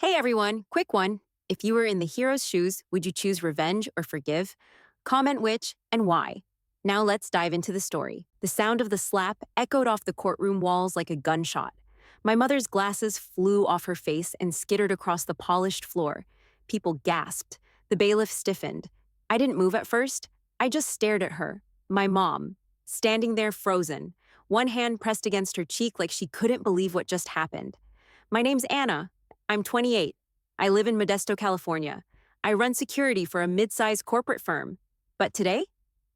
Hey everyone, quick one. If you were in the hero's shoes, would you choose revenge or forgive? Comment which and why. Now let's dive into the story. The sound of the slap echoed off the courtroom walls like a gunshot. My mother's glasses flew off her face and skittered across the polished floor. People gasped. The bailiff stiffened. I didn't move at first. I just stared at her, my mom, standing there frozen, one hand pressed against her cheek like she couldn't believe what just happened. My name's Anna. I'm 28. I live in Modesto, California. I run security for a mid-sized corporate firm. But today,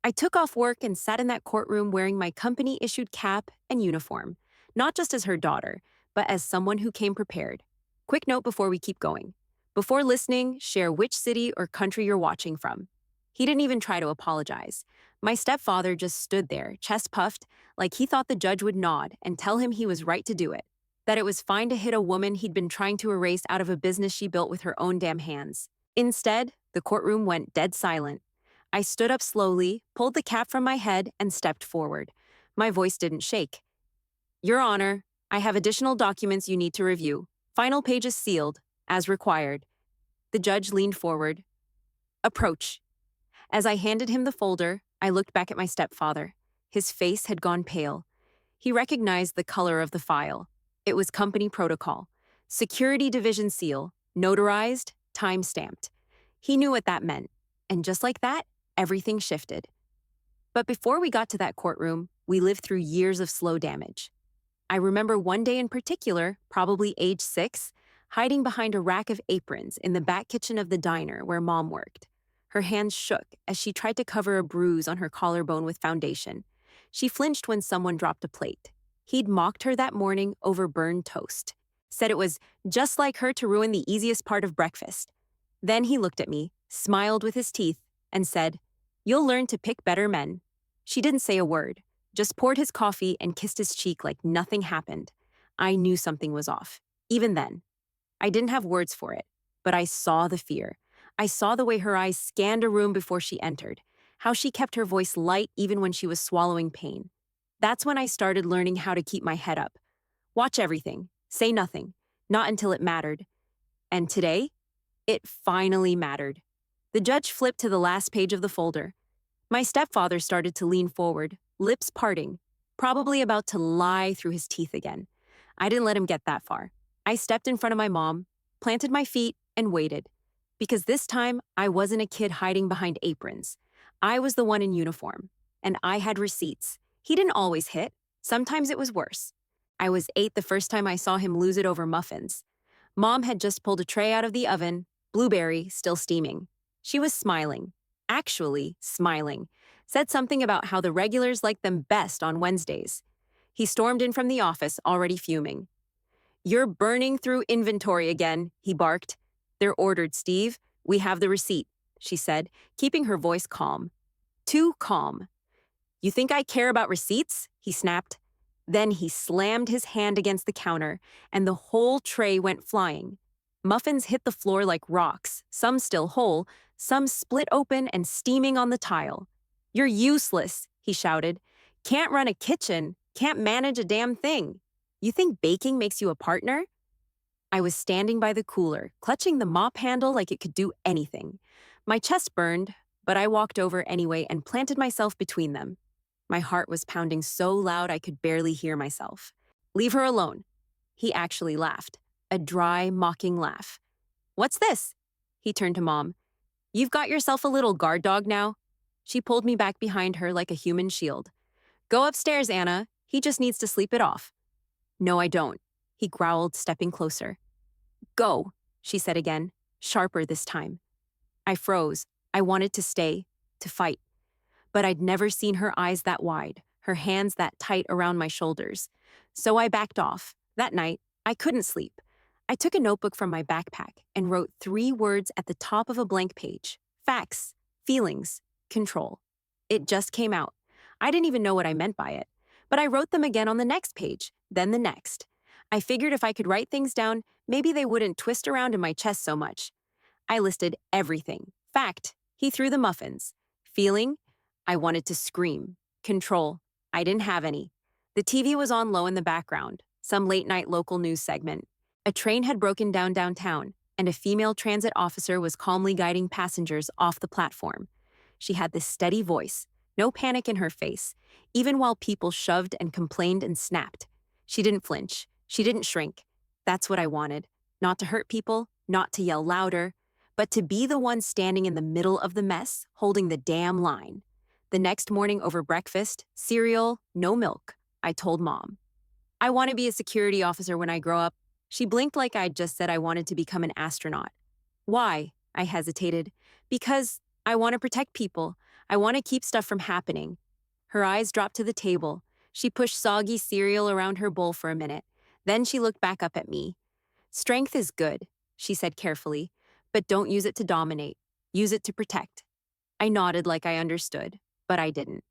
I took off work and sat in that courtroom wearing my company-issued cap and uniform, not just as her daughter, but as someone who came prepared. Quick note before we keep going. Before listening, share which city or country you're watching from. He didn't even try to apologize. My stepfather just stood there, chest puffed, like he thought the judge would nod and tell him he was right to do it, that it was fine to hit a woman he'd been trying to erase out of a business she built with her own damn hands. Instead, the courtroom went dead silent. I stood up slowly, pulled the cap from my head, and stepped forward. My voice didn't shake. Your Honor, I have additional documents you need to review. Final pages sealed, as required. The judge leaned forward. Approach. As I handed him the folder, I looked back at my stepfather. His face had gone pale. He recognized the color of the file. It was company protocol. Security division seal, notarized, time-stamped. He knew what that meant. And just like that, everything shifted. But before we got to that courtroom, we lived through years of slow damage. I remember one day in particular, probably age 6, hiding behind a rack of aprons in the back kitchen of the diner where Mom worked. Her hands shook as she tried to cover a bruise on her collarbone with foundation. She flinched when someone dropped a plate. He'd mocked her that morning over burned toast. Said it was just like her to ruin the easiest part of breakfast. Then he looked at me, smiled with his teeth, and said, "You'll learn to pick better men." She didn't say a word, just poured his coffee and kissed his cheek like nothing happened. I knew something was off, even then. I didn't have words for it, but I saw the fear. I saw the way her eyes scanned a room before she entered, how she kept her voice light even when she was swallowing pain. That's when I started learning how to keep my head up. Watch everything, say nothing, not until it mattered. And today, it finally mattered. The judge flipped to the last page of the folder. My stepfather started to lean forward, lips parting, probably about to lie through his teeth again. I didn't let him get that far. I stepped in front of my mom, planted my feet, and waited. Because this time, I wasn't a kid hiding behind aprons. I was the one in uniform, and I had receipts. He didn't always hit. Sometimes it was worse. I was 8 the first time I saw him lose it over muffins. Mom had just pulled a tray out of the oven, blueberry still steaming. She was smiling. Actually smiling. Said something about how the regulars liked them best on Wednesdays. He stormed in from the office, already fuming. "You're burning through inventory again," he barked. "They're ordered, Steve. We have the receipt," she said, keeping her voice calm. Too calm. "You think I care about receipts?" he snapped. Then he slammed his hand against the counter, and the whole tray went flying. Muffins hit the floor like rocks, some still whole, some split open and steaming on the tile. "You're useless," he shouted. "Can't run a kitchen, can't manage a damn thing. You think baking makes you a partner?" I was standing by the cooler, clutching the mop handle like it could do anything. My chest burned, but I walked over anyway and planted myself between them. My heart was pounding so loud I could barely hear myself. "Leave her alone." He actually laughed, a dry, mocking laugh. "What's this?" He turned to Mom. "You've got yourself a little guard dog now." She pulled me back behind her like a human shield. "Go upstairs, Anna. He just needs to sleep it off." "No, I don't," he growled, stepping closer. "Go," she said again, sharper this time. I froze. I wanted to stay, to fight. But I'd never seen her eyes that wide, her hands that tight around my shoulders. So I backed off. That night, I couldn't sleep. I took a notebook from my backpack and wrote 3 words at the top of a blank page. Facts, feelings, control. It just came out. I didn't even know what I meant by it. But I wrote them again on the next page, then the next. I figured if I could write things down, maybe they wouldn't twist around in my chest so much. I listed everything. Fact, he threw the muffins. Feeling, I wanted to scream. Control, I didn't have any. The TV was on low in the background, some late-night local news segment. A train had broken down downtown, and a female transit officer was calmly guiding passengers off the platform. She had this steady voice, no panic in her face, even while people shoved and complained and snapped. She didn't flinch. She didn't shrink. That's what I wanted. Not to hurt people, not to yell louder, but to be the one standing in the middle of the mess, holding the damn line. The next morning over breakfast, cereal, no milk, I told Mom. I want to be a security officer when I grow up. She blinked like I'd just said I wanted to become an astronaut. Why? I hesitated. Because I want to protect people. I want to keep stuff from happening. Her eyes dropped to the table. She pushed soggy cereal around her bowl for a minute. Then she looked back up at me. Strength is good, she said carefully, but don't use it to dominate. Use it to protect. I nodded like I understood, but I didn't.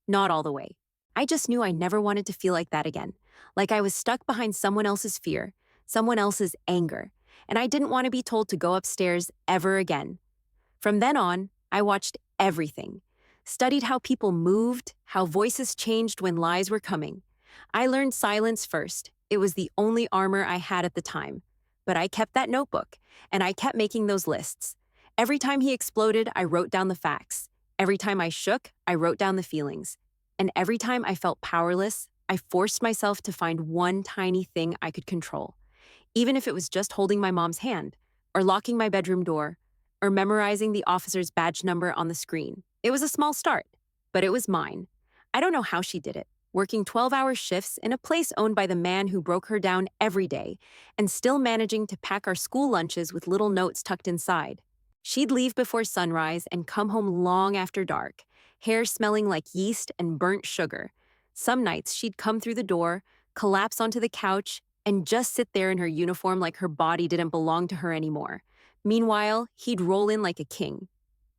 Not all the way. I just knew I never wanted to feel like that again, like I was stuck behind someone else's fear, someone else's anger, and I didn't want to be told to go upstairs ever again. From then on, I watched everything, studied how people moved, how voices changed when lies were coming. I learned silence first. It was the only armor I had at the time. But I kept that notebook, and I kept making those lists. Every time he exploded, I wrote down the facts. Every time I shook, I wrote down the feelings. And every time I felt powerless, I forced myself to find one tiny thing I could control. Even if it was just holding my mom's hand, or locking my bedroom door, or memorizing the officer's badge number on the screen. It was a small start, but it was mine. I don't know how she did it, working 12-hour shifts in a place owned by the man who broke her down every day, and still managing to pack our school lunches with little notes tucked inside. She'd leave before sunrise and come home long after dark, hair smelling like yeast and burnt sugar. Some nights she'd come through the door, collapse onto the couch, and just sit there in her uniform like her body didn't belong to her anymore. Meanwhile, he'd roll in like a king.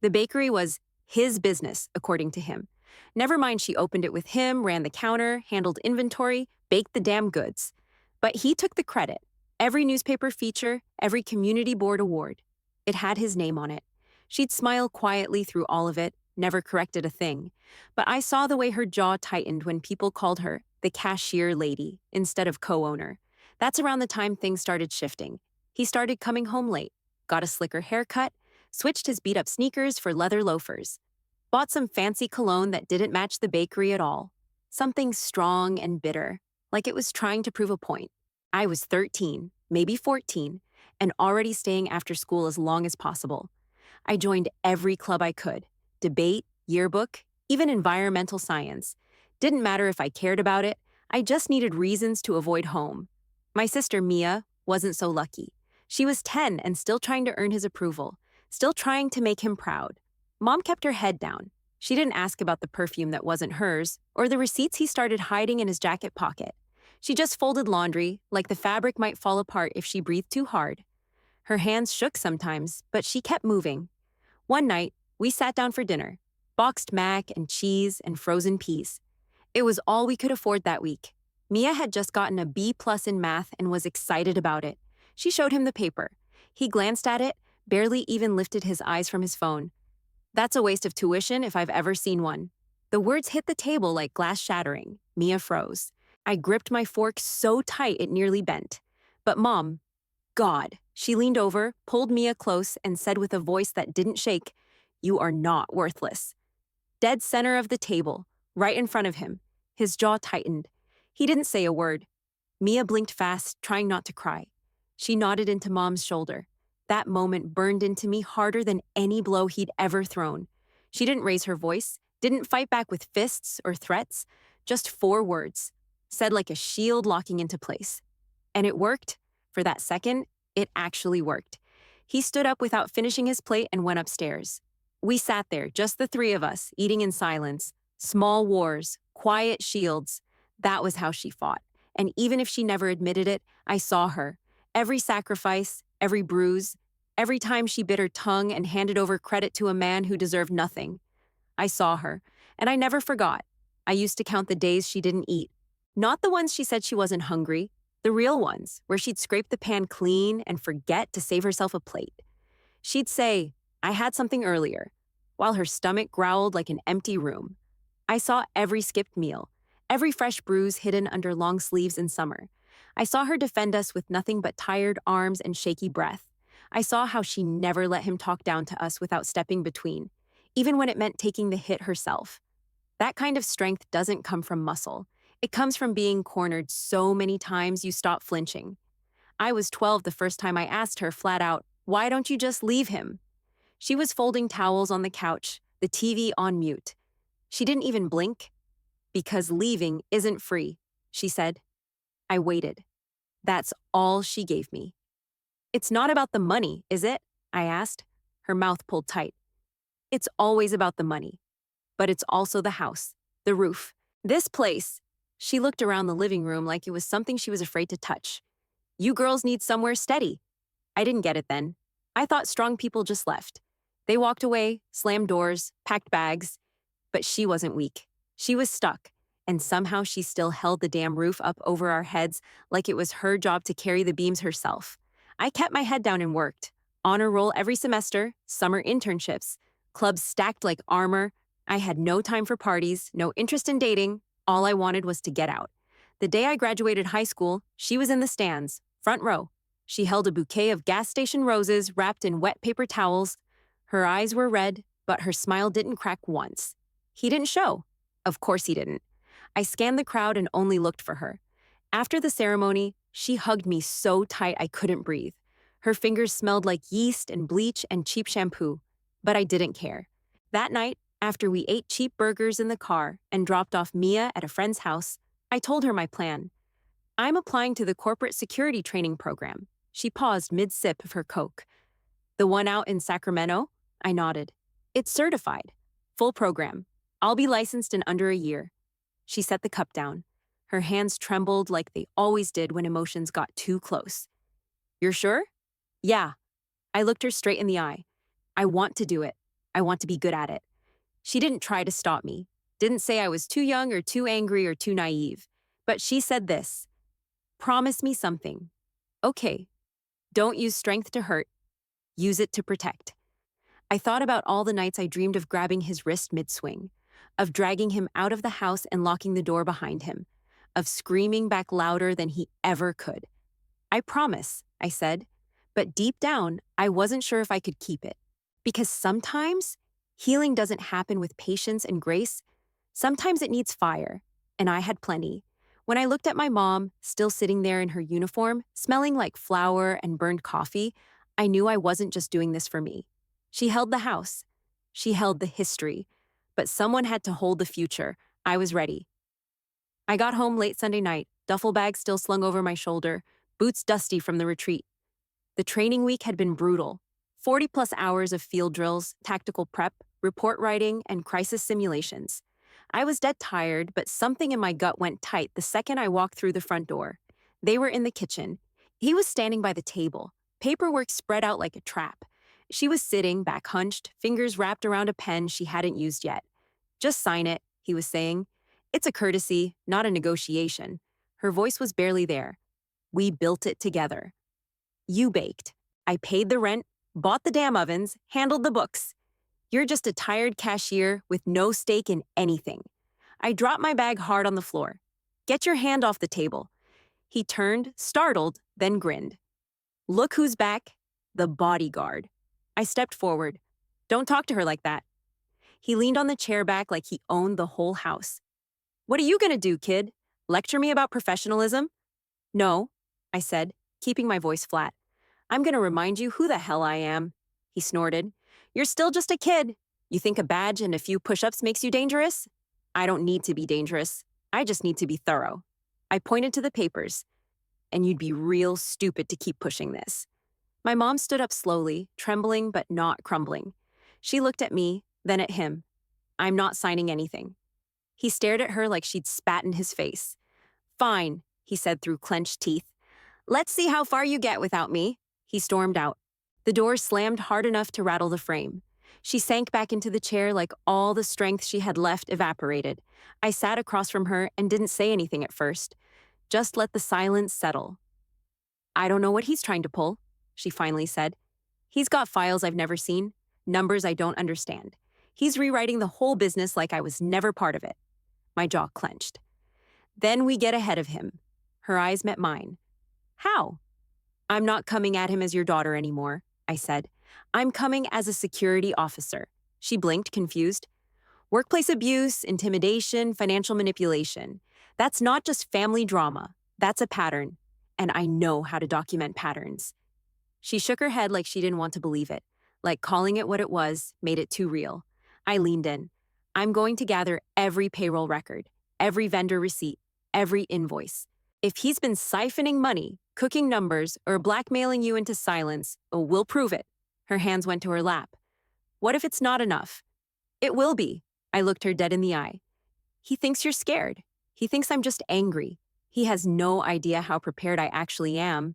The bakery was his business, according to him. Never mind she opened it with him, ran the counter, handled inventory, baked the damn goods. But he took the credit. Every newspaper feature, every community board award. It had his name on it. She'd smile quietly through all of it, never corrected a thing. But I saw the way her jaw tightened when people called her the cashier lady instead of co-owner. That's around the time things started shifting. He started coming home late, got a slicker haircut, switched his beat-up sneakers for leather loafers, bought some fancy cologne that didn't match the bakery at all. Something strong and bitter, like it was trying to prove a point. I was 13, maybe 14, and already staying after school as long as possible. I joined every club I could, debate, yearbook, even environmental science. Didn't matter if I cared about it, I just needed reasons to avoid home. My sister Mia wasn't so lucky. She was 10 and still trying to earn his approval, still trying to make him proud. Mom kept her head down. She didn't ask about the perfume that wasn't hers or the receipts he started hiding in his jacket pocket. She just folded laundry, like the fabric might fall apart if she breathed too hard. Her hands shook sometimes, but she kept moving. One night, we sat down for dinner, boxed mac and cheese and frozen peas. It was all we could afford that week. Mia had just gotten a B+ in math and was excited about it. She showed him the paper. He glanced at it, barely even lifted his eyes from his phone. That's a waste of tuition if I've ever seen one. The words hit the table like glass shattering. Mia froze. I gripped my fork so tight it nearly bent. But Mom, God, she leaned over, pulled Mia close, and said with a voice that didn't shake, "You are not worthless." Dead center of the table, right in front of him. His jaw tightened. He didn't say a word. Mia blinked fast, trying not to cry. She nodded into Mom's shoulder. That moment burned into me harder than any blow he'd ever thrown. She didn't raise her voice, didn't fight back with fists or threats, just 4 words, said like a shield locking into place. And it worked. For that second, it actually worked. He stood up without finishing his plate and went upstairs. We sat there, just the 3 of us, eating in silence. Small wars, quiet shields. That was how she fought. And even if she never admitted it, I saw her. Every sacrifice, every bruise, every time she bit her tongue and handed over credit to a man who deserved nothing. I saw her, and I never forgot. I used to count the days she didn't eat. Not the ones she said she wasn't hungry, the real ones, where she'd scrape the pan clean and forget to save herself a plate. She'd say, "I had something earlier," while her stomach growled like an empty room. I saw every skipped meal, every fresh bruise hidden under long sleeves in summer. I saw her defend us with nothing but tired arms and shaky breath. I saw how she never let him talk down to us without stepping between, even when it meant taking the hit herself. That kind of strength doesn't come from muscle. It comes from being cornered so many times you stop flinching. I was 12 the first time I asked her flat out, "Why don't you just leave him?" She was folding towels on the couch, the TV on mute. She didn't even blink. "Because leaving isn't free," she said. I waited. That's all she gave me. "It's not about the money, is it?" I asked. Her mouth pulled tight. "It's always about the money. But it's also the house, the roof. This place." She looked around the living room like it was something she was afraid to touch. "You girls need somewhere steady." I didn't get it then. I thought strong people just left. They walked away, slammed doors, packed bags. But she wasn't weak. She was stuck, and somehow she still held the damn roof up over our heads like it was her job to carry the beams herself. I kept my head down and worked. Honor roll every semester, summer internships, clubs stacked like armor. I had no time for parties, no interest in dating. All I wanted was to get out. The day I graduated high school, she was in the stands, front row. She held a bouquet of gas station roses wrapped in wet paper towels. Her eyes were red, but her smile didn't crack once. He didn't show. Of course he didn't. I scanned the crowd and only looked for her. After the ceremony, she hugged me so tight I couldn't breathe. Her fingers smelled like yeast and bleach and cheap shampoo, but I didn't care. That night, after we ate cheap burgers in the car and dropped off Mia at a friend's house, I told her my plan. "I'm applying to the corporate security training program." She paused mid-sip of her Coke. "The one out in Sacramento?" I nodded. "It's certified. Full program. I'll be licensed in under a year." She set the cup down. Her hands trembled like they always did when emotions got too close. "You're sure?" "Yeah." I looked her straight in the eye. "I want to do it. I want to be good at it." She didn't try to stop me. Didn't say I was too young or too angry or too naive. But she said this: "Promise me something." "Okay. Don't use strength to hurt. Use it to protect." I thought about all the nights I dreamed of grabbing his wrist mid-swing, of dragging him out of the house and locking the door behind him, of screaming back louder than he ever could. "I promise," I said, but deep down, I wasn't sure if I could keep it. Because sometimes, healing doesn't happen with patience and grace. Sometimes it needs fire, and I had plenty. When I looked at my mom, still sitting there in her uniform, smelling like flour and burned coffee, I knew I wasn't just doing this for me. She held the house. She held the history. But someone had to hold the future. I was ready. I got home late Sunday night, duffel bag still slung over my shoulder, boots dusty from the retreat. The training week had been brutal. 40-plus hours of field drills, tactical prep, report writing, and crisis simulations. I was dead tired, but something in my gut went tight the second I walked through the front door. They were in the kitchen. He was standing by the table, paperwork spread out like a trap. She was sitting, back hunched, fingers wrapped around a pen she hadn't used yet. "Just sign it," he was saying. "It's a courtesy, not a negotiation." Her voice was barely there. "We built it together. You baked. I paid the rent, bought the damn ovens, handled the books. You're just a tired cashier with no stake in anything." I dropped my bag hard on the floor. "Get your hand off the table." He turned, startled, then grinned. "Look who's back. The bodyguard." I stepped forward. "Don't talk to her like that." He leaned on the chair back like he owned the whole house. "What are you gonna do, kid? Lecture me about professionalism?" "No," I said, keeping my voice flat. "I'm gonna remind you who the hell I am." He snorted. "You're still just a kid. You think a badge and a few push-ups makes you dangerous? I don't need to be dangerous. I just need to be thorough." I pointed to the papers. "And you'd be real stupid to keep pushing this." My mom stood up slowly, trembling but not crumbling. She looked at me, then at him. "I'm not signing anything." He stared at her like she'd spat in his face. "Fine," he said through clenched teeth. "Let's see how far you get without me." He stormed out. The door slammed hard enough to rattle the frame. She sank back into the chair like all the strength she had left evaporated. I sat across from her and didn't say anything at first. Just let the silence settle. "I don't know what he's trying to pull," she finally said. "He's got files I've never seen, numbers I don't understand. He's rewriting the whole business like I was never part of it." My jaw clenched. "Then we get ahead of him." Her eyes met mine. How? I'm not coming at him as your daughter anymore, I said. I'm coming as a security officer. She blinked, confused. Workplace abuse, intimidation, financial manipulation. That's not just family drama. That's a pattern. And I know how to document patterns. She shook her head like she didn't want to believe it, like calling it what it was made it too real. I leaned in. I'm going to gather every payroll record, every vendor receipt, every invoice. If he's been siphoning money, cooking numbers, or blackmailing you into silence, we'll prove it. Her hands went to her lap. What if it's not enough? It will be. I looked her dead in the eye. He thinks you're scared. He thinks I'm just angry. He has no idea how prepared I actually am.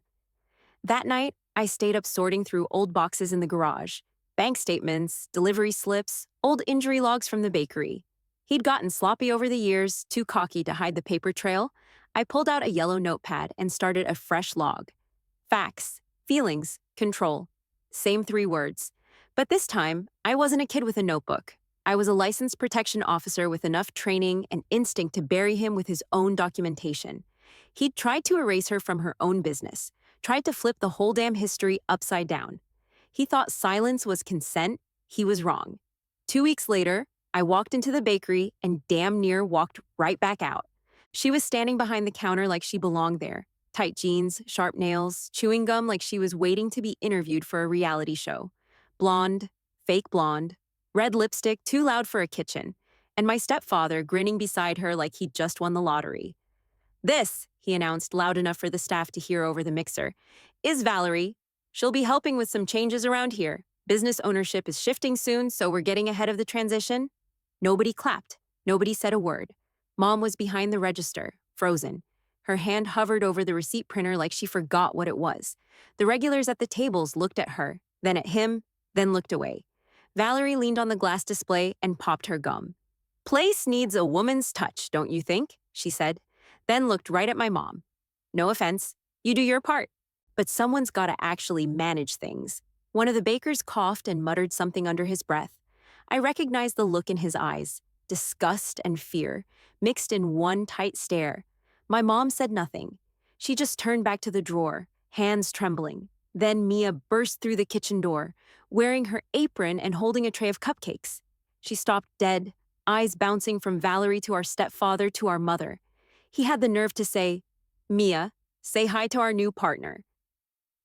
That night, I stayed up sorting through old boxes in the garage, bank statements, delivery slips, old injury logs from the bakery. He'd gotten sloppy over the years, too cocky to hide the paper trail. I pulled out a yellow notepad and started a fresh log. Facts, feelings, control. Same 3 words. But this time, I wasn't a kid with a notebook. I was a licensed protection officer with enough training and instinct to bury him with his own documentation. He'd tried to erase her from her own business, tried to flip the whole damn history upside down. He thought silence was consent. He was wrong. 2 weeks later, I walked into the bakery and damn near walked right back out. She was standing behind the counter like she belonged there. Tight jeans, sharp nails, chewing gum like she was waiting to be interviewed for a reality show. Blonde, fake blonde, red lipstick too loud for a kitchen, and my stepfather grinning beside her like he'd just won the lottery. This, he announced loud enough for the staff to hear over the mixer, is Valerie. She'll be helping with some changes around here. Business ownership is shifting soon, so we're getting ahead of the transition. Nobody clapped. Nobody said a word. Mom was behind the register, frozen. Her hand hovered over the receipt printer like she forgot what it was. The regulars at the tables looked at her, then at him, then looked away. Valerie leaned on the glass display and popped her gum. Place needs a woman's touch, don't you think? She said, then looked right at my mom. No offense, you do your part. But someone's got to actually manage things. One of the bakers coughed and muttered something under his breath. I recognized the look in his eyes, disgust and fear, mixed in one tight stare. My mom said nothing. She just turned back to the drawer, hands trembling. Then Mia burst through the kitchen door, wearing her apron and holding a tray of cupcakes. She stopped dead, eyes bouncing from Valerie to our stepfather to our mother. He had the nerve to say, Mia, say hi to our new partner.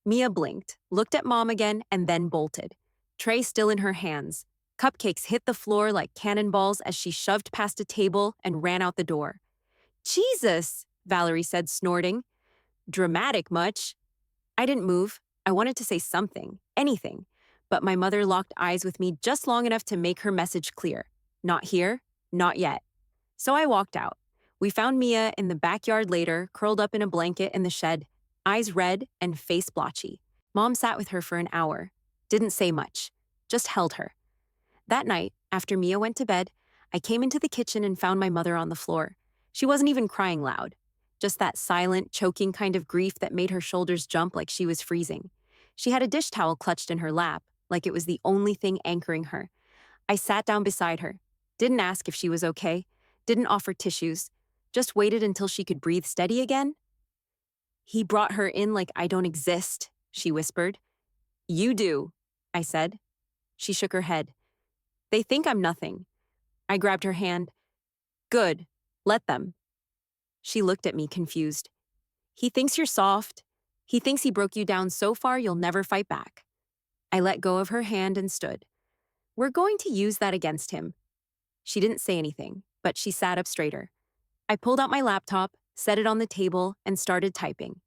Mia blinked, looked at Mom again, and then bolted. Tray still in her hands. Cupcakes hit the floor like cannonballs as she shoved past a table and ran out the door. Jesus, Valerie said, snorting. Dramatic much. I didn't move. I wanted to say something, anything. But my mother locked eyes with me just long enough to make her message clear. Not here, not yet. So I walked out. We found Mia in the backyard later, curled up in a blanket in the shed, eyes red and face blotchy. Mom sat with her for an hour. Didn't say much. Just held her. That night, after Mia went to bed, I came into the kitchen and found my mother on the floor. She wasn't even crying loud. Just that silent, choking kind of grief that made her shoulders jump like she was freezing. She had a dish towel clutched in her lap, like it was the only thing anchoring her. I sat down beside her. Didn't ask if she was okay. Didn't offer tissues. Just waited until she could breathe steady again. He brought her in like I don't exist, she whispered. You do, I said. She shook her head. They think I'm nothing. I grabbed her hand. Good. Let them. She looked at me, confused. He thinks you're soft. He thinks he broke you down so far you'll never fight back. I let go of her hand and stood. We're going to use that against him. She didn't say anything, but she sat up straighter. I pulled out my laptop, set it on the table, and started typing.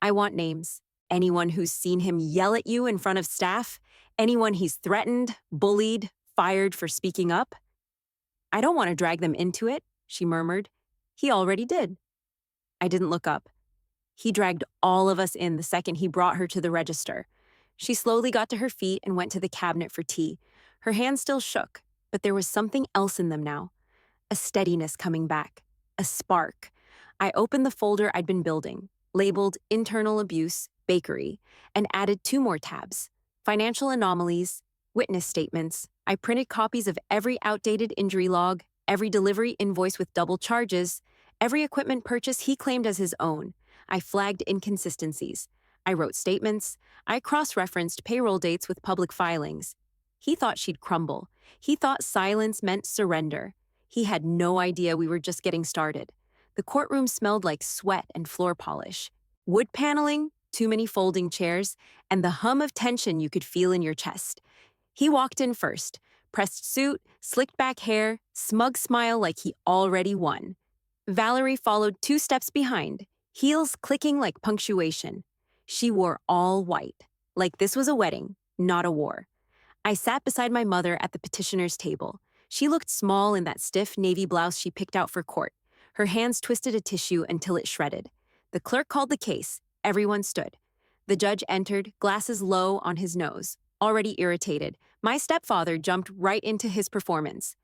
I want names. Anyone who's seen him yell at you in front of staff, anyone he's threatened, bullied, fired for speaking up. I don't want to drag them into it, she murmured. He already did. I didn't look up. He dragged all of us in the second he brought her to the register. She slowly got to her feet and went to the cabinet for tea. Her hands still shook, but there was something else in them now. A steadiness coming back. A spark. I opened the folder I'd been building, labeled Internal Abuse, Bakery, and added 2 more tabs. Financial anomalies, witness statements. I printed copies of every outdated injury log, every delivery invoice with double charges, every equipment purchase he claimed as his own. I flagged inconsistencies. I wrote statements. I cross-referenced payroll dates with public filings. He thought she'd crumble. He thought silence meant surrender. He had no idea we were just getting started. The courtroom smelled like sweat and floor polish. Wood paneling, too many folding chairs, and the hum of tension you could feel in your chest. He walked in first, pressed suit, slicked back hair, smug smile like he already won. Valerie followed 2 steps behind, heels clicking like punctuation. She wore all white, like this was a wedding, not a war. I sat beside my mother at the petitioner's table. She looked small in that stiff navy blouse she picked out for court. Her hands twisted a tissue until it shredded. The clerk called the case. Everyone stood. The judge entered, glasses low on his nose. Already irritated, my stepfather jumped right into his performance.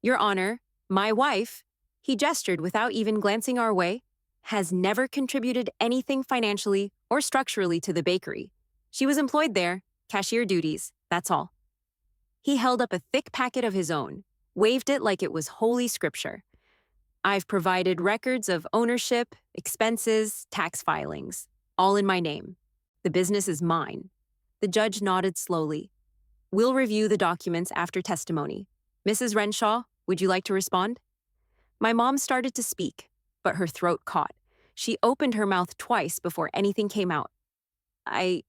Your Honor, my wife, he gestured without even glancing our way, has never contributed anything financially or structurally to the bakery. She was employed there, cashier duties, that's all. He held up a thick packet of his own, waved it like it was holy scripture. I've provided records of ownership, expenses, tax filings, all in my name. The business is mine. The judge nodded slowly. We'll review the documents after testimony. Mrs. Renshaw, would you like to respond? My mom started to speak, but her throat caught. She opened her mouth twice before anything came out. I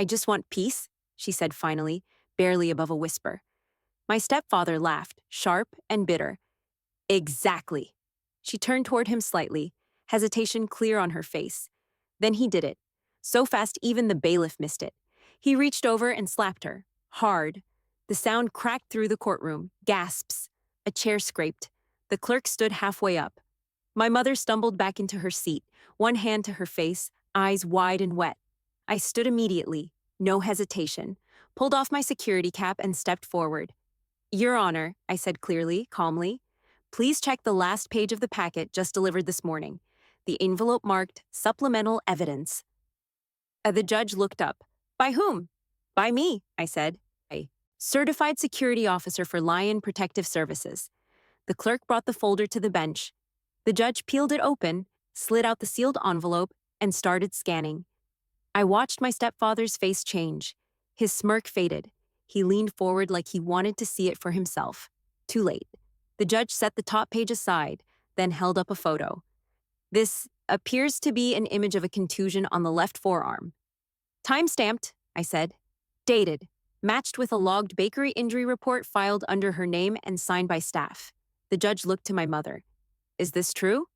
just want peace, she said finally, barely above a whisper. My stepfather laughed, sharp and bitter. Exactly. She turned toward him slightly, hesitation clear on her face. Then he did it, so fast even the bailiff missed it. He reached over and slapped her, hard. The sound cracked through the courtroom, gasps. A chair scraped. The clerk stood halfway up. My mother stumbled back into her seat, one hand to her face, eyes wide and wet. I stood immediately, no hesitation, pulled off my security cap and stepped forward. Your Honor, I said clearly, calmly, please check the last page of the packet just delivered this morning. The envelope marked supplemental evidence. The judge looked up. By whom? By me, I said. A certified security officer for Lion Protective Services. The clerk brought the folder to the bench. The judge peeled it open, slid out the sealed envelope, and started scanning. I watched my stepfather's face change. His smirk faded. He leaned forward like he wanted to see it for himself. Too late. The judge set the top page aside, then held up a photo. This appears to be an image of a contusion on the left forearm. Time-stamped, I said. Dated. Matched with a logged bakery injury report filed under her name and signed by staff. The judge looked to my mother. Is this true?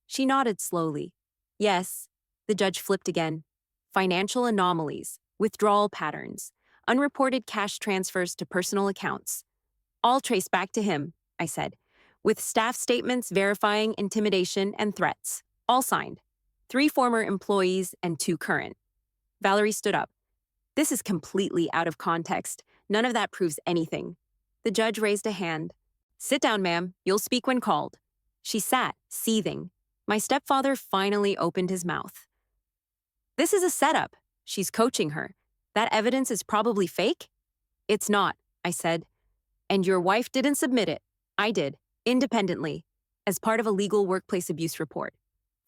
She nodded slowly. Yes. The judge flipped again. Financial anomalies, withdrawal patterns, unreported cash transfers to personal accounts. All traced back to him, I said, with staff statements verifying intimidation and threats. All signed. 3 former employees and 2 current. Valerie stood up. This is completely out of context. None of that proves anything. The judge raised a hand. Sit down, ma'am. You'll speak when called. She sat, seething. My stepfather finally opened his mouth. This is a setup. She's coaching her. That evidence is probably fake? It's not, I said. And your wife didn't submit it. I did, independently, as part of a legal workplace abuse report,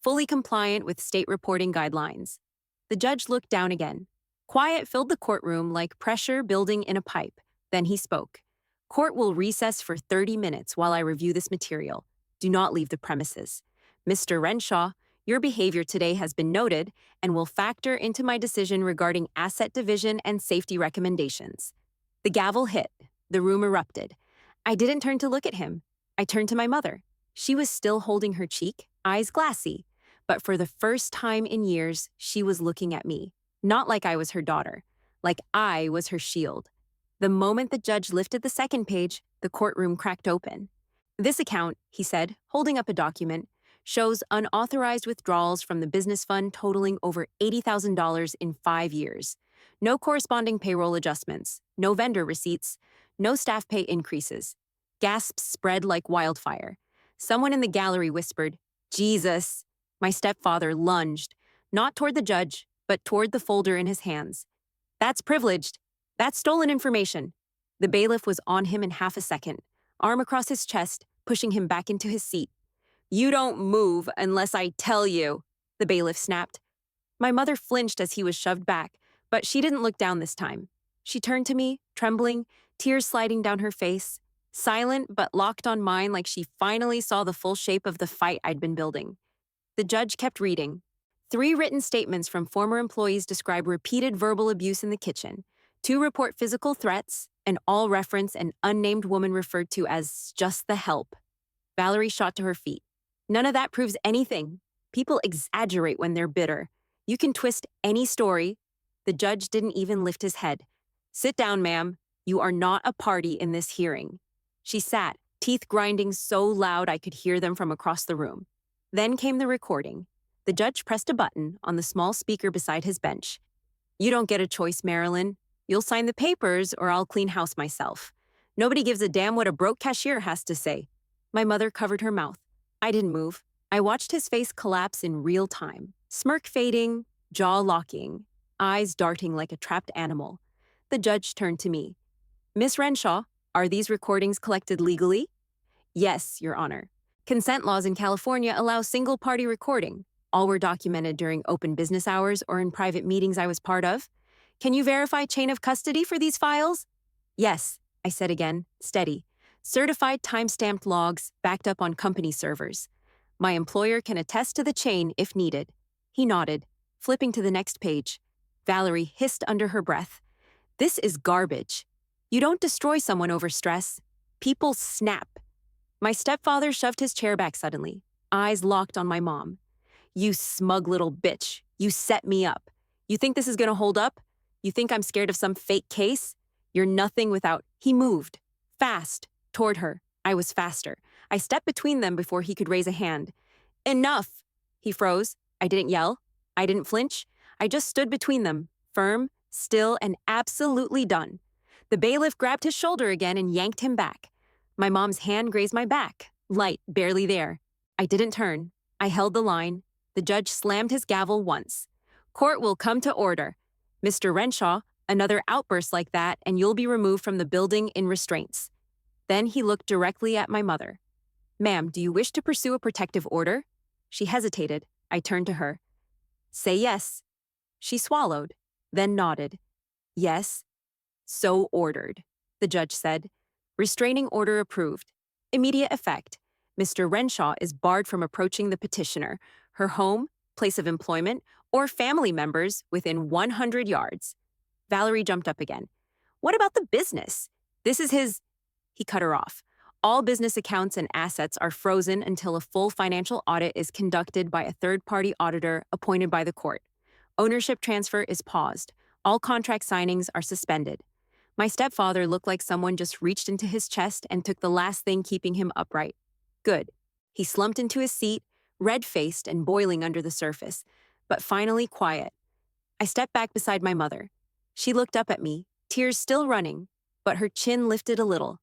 fully compliant with state reporting guidelines. The judge looked down again. Quiet filled the courtroom like pressure building in a pipe. Then he spoke. Court will recess for 30 minutes while I review this material. Do not leave the premises. Mr. Renshaw, your behavior today has been noted and will factor into my decision regarding asset division and safety recommendations. The gavel hit. The room erupted. I didn't turn to look at him. I turned to my mother. She was still holding her cheek, eyes glassy. But for the first time in years, she was looking at me. Not like I was her daughter. Like I was her shield. The moment the judge lifted the second page, the courtroom cracked open. This account, he said, holding up a document, shows unauthorized withdrawals from the business fund totaling over $80,000 in 5 years. No corresponding payroll adjustments, no vendor receipts, no staff pay increases. Gasps spread like wildfire. Someone in the gallery whispered, Jesus. My stepfather lunged, not toward the judge, but toward the folder in his hands. That's privileged. That's stolen information. The bailiff was on him in half a second, arm across his chest, pushing him back into his seat. You don't move unless I tell you. the bailiff snapped. My mother flinched as he was shoved back, but she didn't look down this time. She turned to me, trembling, tears sliding down her face, silent but locked on mine like she finally saw the full shape of the fight I'd been building. The judge kept reading. 3 written statements from former employees describe repeated verbal abuse in the kitchen. 2 report physical threats, and all reference an unnamed woman referred to as just the help. Valerie shot to her feet. None of that proves anything. People exaggerate when they're bitter. You can twist any story. The judge didn't even lift his head. Sit down, ma'am. You are not a party in this hearing. She sat, teeth grinding so loud I could hear them from across the room. Then came the recording. The judge pressed a button on the small speaker beside his bench. You don't get a choice, Marilyn. You'll sign the papers or I'll clean house myself. Nobody gives a damn what a broke cashier has to say. My mother covered her mouth. I didn't move. I watched his face collapse in real time. Smirk fading, jaw locking, eyes darting like a trapped animal. The judge turned to me. Miss Renshaw, are these recordings collected legally? Yes, Your Honor. Consent laws in California allow single-party recording. All were documented during open business hours or in private meetings I was part of. Can you verify chain of custody for these files? Yes, I said again, steady. Certified time-stamped logs backed up on company servers. My employer can attest to the chain if needed. He nodded, flipping to the next page. Valerie hissed under her breath. This is garbage. You don't destroy someone over stress. People snap. My stepfather shoved his chair back suddenly, eyes locked on my mom. You smug little bitch. You set me up. You think this is gonna hold up? You think I'm scared of some fake case? You're nothing without... He moved. Fast. Toward her. I was faster. I stepped between them before he could raise a hand. Enough! He froze. I didn't yell. I didn't flinch. I just stood between them, firm, still, and absolutely done. The bailiff grabbed his shoulder again and yanked him back. My mom's hand grazed my back, light, barely there. I didn't turn. I held the line. The judge slammed his gavel once. Court will come to order. Mr. Renshaw, another outburst like that, and you'll be removed from the building in restraints. Then he looked directly at my mother. Ma'am, do you wish to pursue a protective order? She hesitated. I turned to her. Say yes. She swallowed, then nodded. Yes. So ordered, the judge said. Restraining order approved. Immediate effect. Mr. Renshaw is barred from approaching the petitioner, her home, place of employment, or family members within 100 yards. Valerie jumped up again. What about the business? This is his... He cut her off. All business accounts and assets are frozen until a full financial audit is conducted by a third-party auditor appointed by the court. Ownership transfer is paused. All contract signings are suspended. My stepfather looked like someone just reached into his chest and took the last thing keeping him upright. Good. He slumped into his seat, red-faced and boiling under the surface, but finally quiet. I stepped back beside my mother. She looked up at me, tears still running, but her chin lifted a little.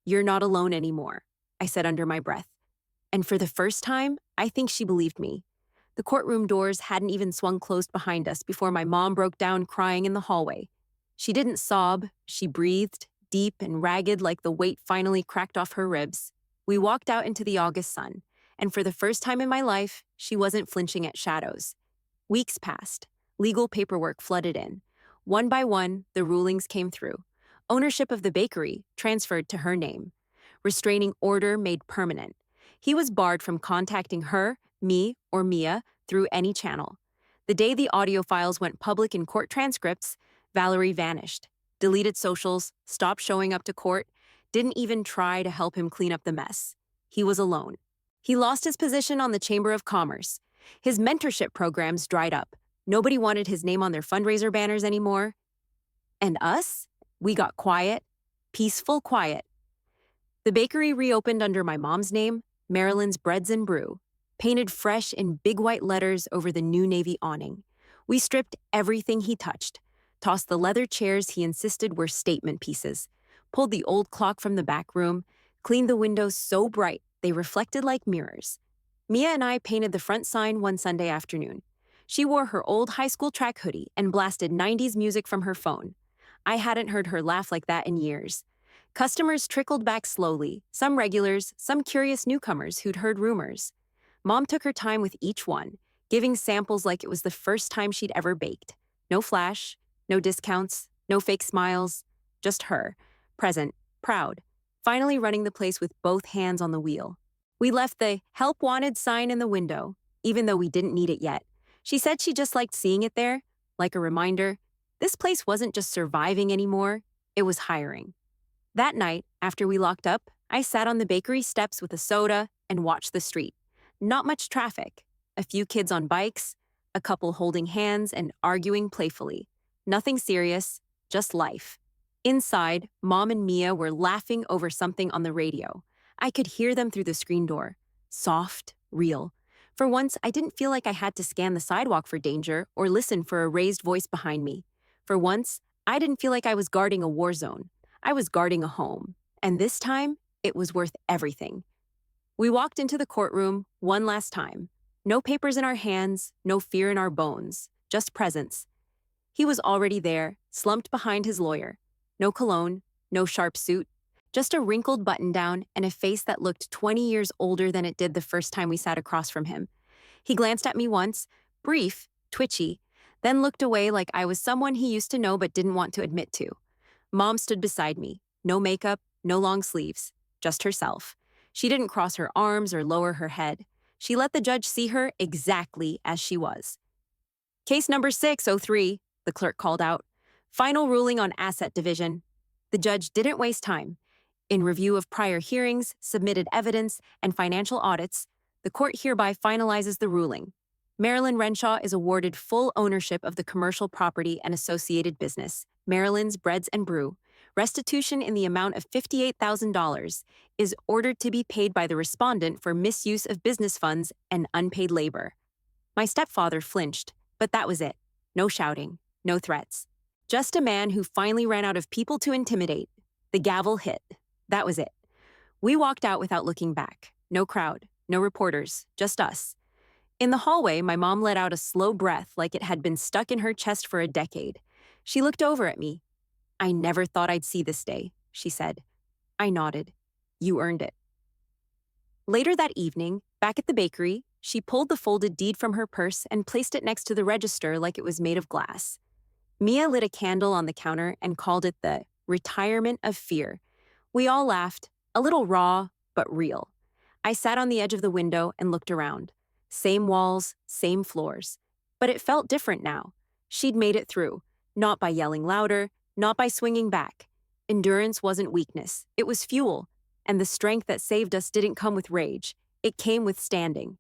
You're not alone anymore, I said under my breath. And for the first time, I think she believed me. The courtroom doors hadn't even swung closed behind us before my mom broke down crying in the hallway. She didn't sob, she breathed, deep and ragged like the weight finally cracked off her ribs. We walked out into the August sun, and for the first time in my life, she wasn't flinching at shadows. Weeks passed. Legal paperwork flooded in. One by one, the rulings came through. Ownership of the bakery transferred to her name. Restraining order made permanent. He was barred from contacting her, me, or Mia through any channel. The day the audio files went public in court transcripts, Valerie vanished, deleted socials, stopped showing up to court, didn't even try to help him clean up the mess. He was alone. He lost his position on the Chamber of Commerce. His mentorship programs dried up. Nobody wanted his name on their fundraiser banners anymore. And us? We got quiet. Peaceful quiet. The bakery reopened under my mom's name, Marilyn's Breads and Brew, painted fresh in big white letters over the new navy awning. We stripped everything he touched, tossed the leather chairs he insisted were statement pieces, pulled the old clock from the back room, cleaned the windows so bright they reflected like mirrors. Mia and I painted the front sign one Sunday afternoon. She wore her old high school track hoodie and blasted 90s music from her phone. I hadn't heard her laugh like that in years. Customers trickled back slowly, some regulars, some curious newcomers who'd heard rumors. Mom took her time with each one, giving samples like it was the first time she'd ever baked. No flash, no discounts, no fake smiles, just her, present, proud, finally running the place with both hands on the wheel. We left the "Help Wanted" sign in the window, even though we didn't need it yet. She said she just liked seeing it there, like a reminder. This place wasn't just surviving anymore, it was hiring. That night, after we locked up, I sat on the bakery steps with a soda and watched the street. Not much traffic. A few kids on bikes, a couple holding hands and arguing playfully. Nothing serious, just life. Inside, Mom and Mia were laughing over something on the radio. I could hear them through the screen door. Soft, real. For once, I didn't feel like I had to scan the sidewalk for danger or listen for a raised voice behind me. For once, I didn't feel like I was guarding a war zone. I was guarding a home. And this time, it was worth everything. We walked into the courtroom one last time. No papers in our hands, no fear in our bones, just presence. He was already there, slumped behind his lawyer. No cologne, no sharp suit, just a wrinkled button-down and a face that looked 20 years older than it did the first time we sat across from him. He glanced at me once, brief, twitchy, then looked away like I was someone he used to know but didn't want to admit to. Mom stood beside me. No makeup, no long sleeves, just herself. She didn't cross her arms or lower her head. She let the judge see her exactly as she was. "Case number 603, the clerk called out. "Final ruling on asset division." The judge didn't waste time. In review of prior hearings, submitted evidence, and financial audits, the court hereby finalizes the ruling. Marilyn Renshaw is awarded full ownership of the commercial property and associated business, Marilyn's Breads and Brew. Restitution in the amount of $58,000 is ordered to be paid by the respondent for misuse of business funds and unpaid labor. My stepfather flinched, but that was it. No shouting, no threats. Just a man who finally ran out of people to intimidate. The gavel hit. That was it. We walked out without looking back. No crowd, no reporters, just us. In the hallway, my mom let out a slow breath like it had been stuck in her chest for a decade. She looked over at me. "I never thought I'd see this day," she said. I nodded. "You earned it." Later that evening, back at the bakery, she pulled the folded deed from her purse and placed it next to the register like it was made of glass. Mia lit a candle on the counter and called it the retirement of fear. We all laughed, a little raw, but real. I sat on the edge of the window and looked around. Same walls, same floors. But it felt different now. She'd made it through, not by yelling louder, not by swinging back. Endurance wasn't weakness, it was fuel. And the strength that saved us didn't come with rage, it came with standing.